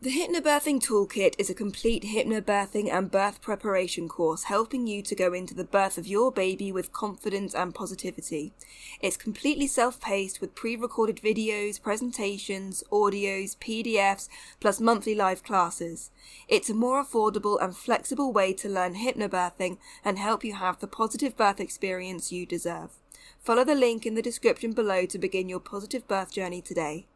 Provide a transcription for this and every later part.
The Hypnobirthing Tool Kit is a complete hypnobirthing and birth preparation course helping you to go into the birth of your baby with confidence and positivity. It's completely self-paced with pre-recorded videos, presentations, audios, PDFs, plus monthly live classes. It's a more affordable and flexible way to learn hypnobirthing and help you have the positive birth experience you deserve. Follow the link in the description below to begin your positive birth journey today.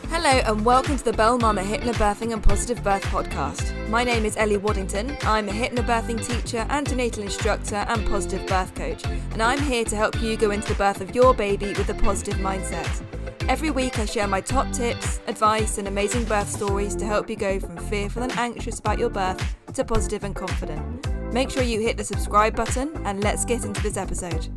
Hello and welcome to the Bell Mama Hypnobirthing and Positive Birth podcast. My name is Ellie Waddington. I'm a hypnobirthing teacher, antenatal instructor and positive birth coach, and I'm here to help you go into the birth of your baby with a positive mindset. Every week I share my top tips, advice and amazing birth stories to help you go from fearful and anxious about your birth to positive and confident. Make sure you hit the subscribe button and let's get into this episode.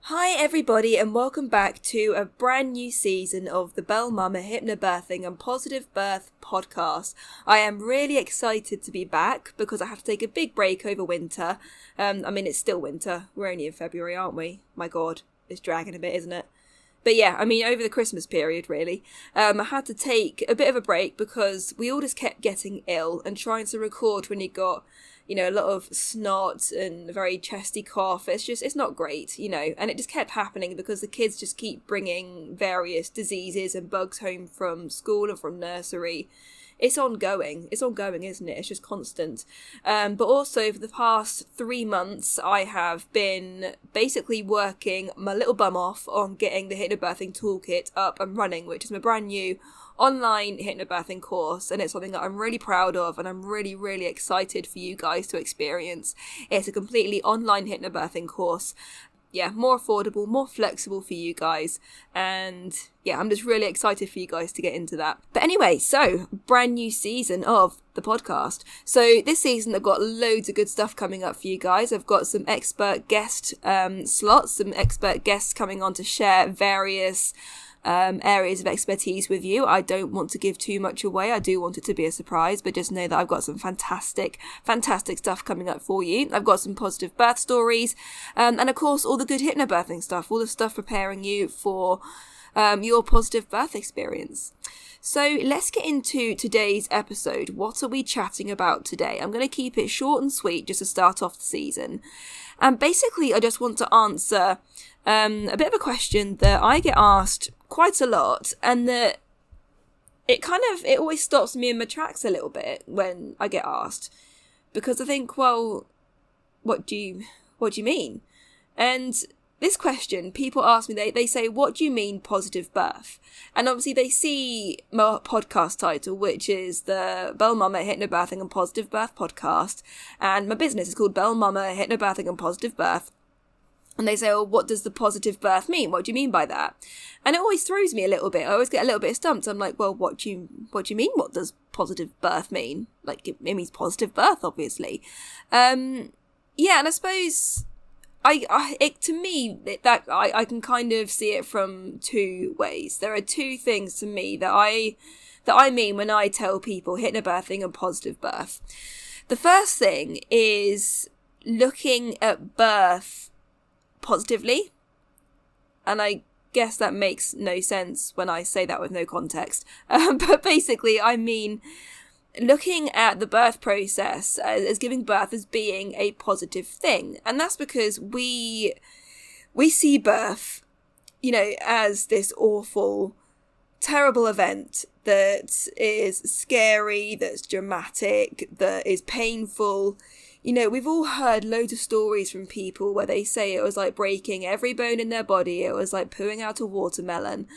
Hi everybody and welcome back to a brand new season of the Bell Mama Hypnobirthing and Positive Birth podcast. I am really excited to be back because I have to take a big break over winter. It's still winter. We're only in February, aren't we? My God, it's dragging a bit, isn't it? But yeah, over the Christmas period, really. I had to take a bit of a break because we all just kept getting ill and trying to record when you got a lot of snot and a very chesty cough. It's not great, and it just kept happening because the kids just keep bringing various diseases and bugs home from school and from nursery. It's ongoing, isn't it? It's just constant. But also for the past 3 months, I have been basically working my little bum off on getting the Hypnobirthing Tool Kit up and running, which is my brand new online hypnobirthing course, and it's something that I'm really proud of and I'm really, really excited for you guys to experience. It's a completely online hypnobirthing course. Yeah, more affordable, more flexible for you guys, and yeah, I'm just really excited for you guys to get into that. But anyway, so brand new season of the podcast. So this season I've got loads of good stuff coming up for you guys. I've got some expert guest slots, some expert guests coming on to share various areas of expertise with you. I don't want to give too much away. I do want it to be a surprise, but just know that I've got some fantastic stuff coming up for you. I've got some positive birth stories, and of course all the good hypnobirthing stuff, all the stuff preparing you for your positive birth experience. So let's get into today's episode. What are we chatting about today? I'm going to keep it short and sweet just to start off the season. And basically I just want to answer a bit of a question that I get asked quite a lot, and that it always stops me in my tracks a little bit when I get asked, because I think, well, what do you mean? And this question, people ask me, they say, what do you mean positive birth? And obviously they see my podcast title, which is the Bell Mama Hypnobirthing and Positive Birth podcast, and my business is called Bell Mama Hypnobirthing and Positive Birth. And they say, oh, what does the positive birth mean? What do you mean by that? And it always throws me a little bit. I always get a little bit stumped. I'm like, well, what do you mean? What does positive birth mean? Like, it means positive birth, obviously. And I suppose I can kind of see it from two ways. There are two things to me that I mean when I tell people hypnobirthing and positive birth. The first thing is looking at birth positively, and I guess that makes no sense when I say that with no context, but basically I mean looking at the birth process as giving birth as being a positive thing. And that's because we see birth as this awful, terrible event that is scary, that's dramatic, that is painful. We've all heard loads of stories from people where they say it was like breaking every bone in their body. It was like pooing out a watermelon.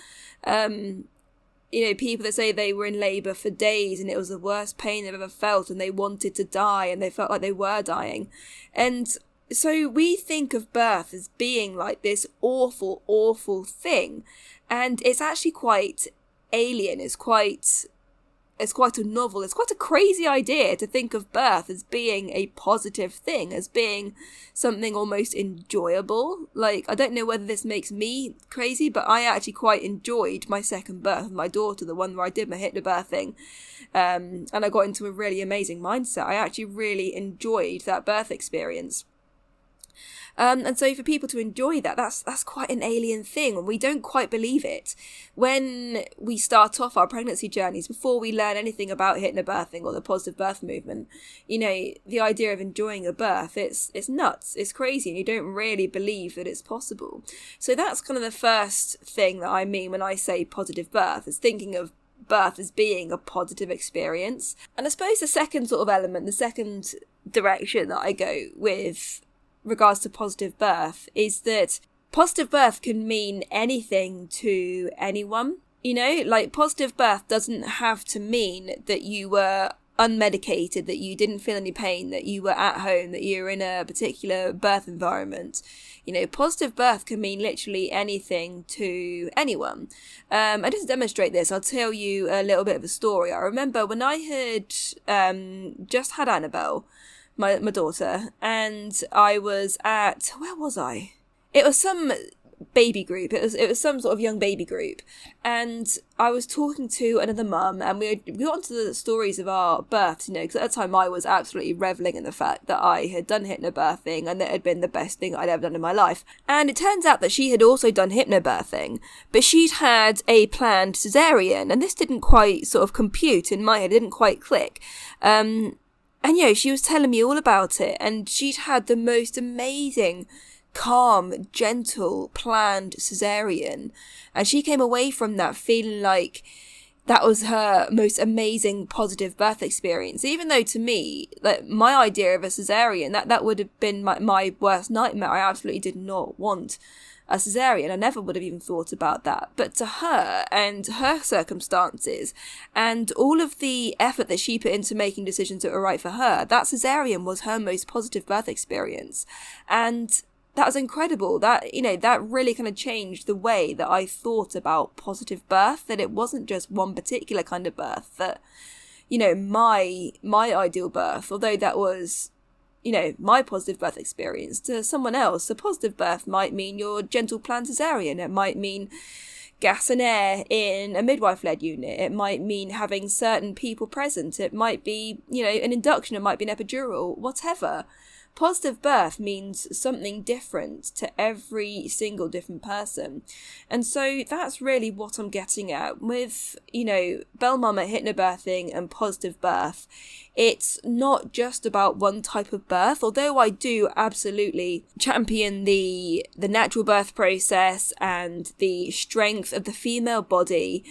People that say they were in labour for days and it was the worst pain they've ever felt and they wanted to die and they felt like they were dying. And so we think of birth as being like this awful, awful thing. And it's actually quite alien. It's quite a novel, it's quite a crazy idea to think of birth as being a positive thing, as being something almost enjoyable. Like, I don't know whether this makes me crazy, but I actually quite enjoyed my second birth with my daughter, the one where I did my hypnobirthing, and I got into a really amazing mindset. I actually really enjoyed that birth experience. And so for people to enjoy that, that's quite an alien thing, and we don't quite believe it. When we start off our pregnancy journeys, before we learn anything about hypnobirthing or the positive birth movement, the idea of enjoying a birth, it's nuts, it's crazy, and you don't really believe that it's possible. So that's kind of the first thing that I mean when I say positive birth, is thinking of birth as being a positive experience. And I suppose the second sort of element, the second direction that I go with regards to positive birth, is that positive birth can mean anything to anyone. Like positive birth doesn't have to mean that you were unmedicated, that you didn't feel any pain, that you were at home, that you were in a particular birth environment. Positive birth can mean literally anything to anyone. And just to demonstrate this, I'll tell you a little bit of a story. I remember when I had just had Annabelle, my daughter, and I was at, where was I? It was some baby group. It was some sort of young baby group, and I was talking to another mum, and we got onto the stories of our births, because at the time I was absolutely reveling in the fact that I had done hypnobirthing and that it had been the best thing I'd ever done in my life. And it turns out that she had also done hypnobirthing, but she'd had a planned cesarean, and this didn't quite sort of compute in my head, it didn't quite click. And she was telling me all about it, and she'd had the most amazing, calm, gentle, planned cesarean, and she came away from that feeling like that was her most amazing positive birth experience, even though to me, like, my idea of a cesarean, that would have been my worst nightmare. I absolutely did not want a cesarean. I never would have even thought about that. But to her and her circumstances and all of the effort that she put into making decisions that were right for her, that cesarean was her most positive birth experience. And that was incredible. That, that really kind of changed the way that I thought about positive birth, that it wasn't just one particular kind of birth, that, my ideal birth, although that was, my positive birth experience, to someone else, a positive birth might mean your gentle planned cesarean. It might mean gas and air in a midwife-led unit. It might mean having certain people present. It might be, an induction. It might be an epidural, whatever. Positive birth means something different to every single different person. And so that's really what I'm getting at with, Bell Mama, hypnobirthing and positive birth. It's not just about one type of birth, although I do absolutely champion the natural birth process and the strength of the female body.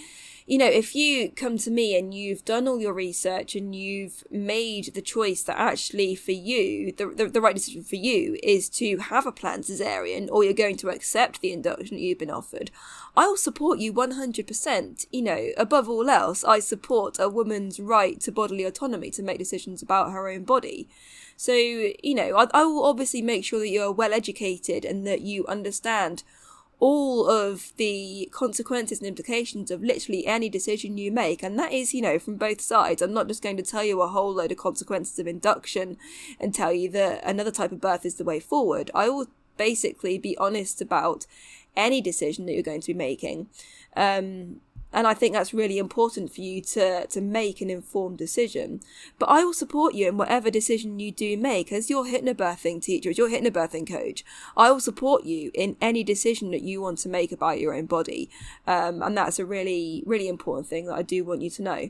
If you come to me and you've done all your research and you've made the choice that actually for you, the right decision for you is to have a planned cesarean, or you're going to accept the induction that you've been offered, I will support you 100%. Above all else, I support a woman's right to bodily autonomy, to make decisions about her own body. So, I will obviously make sure that you're well educated and that you understand all of the consequences and implications of literally any decision you make. And that is, from both sides. I'm not just going to tell you a whole load of consequences of induction and tell you that another type of birth is the way forward. I will basically be honest about any decision that you're going to be making. And I think that's really important for you to make an informed decision. But I will support you in whatever decision you do make. As your hypnobirthing teacher, as your hypnobirthing coach, I will support you in any decision that you want to make about your own body. And that's a really, really important thing that I do want you to know.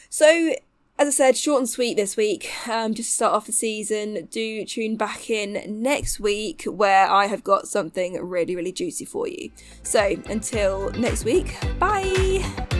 So, as I said, short and sweet this week, just to start off the season. Do tune back in next week where I have got something really, really juicy for you. So until next week, bye!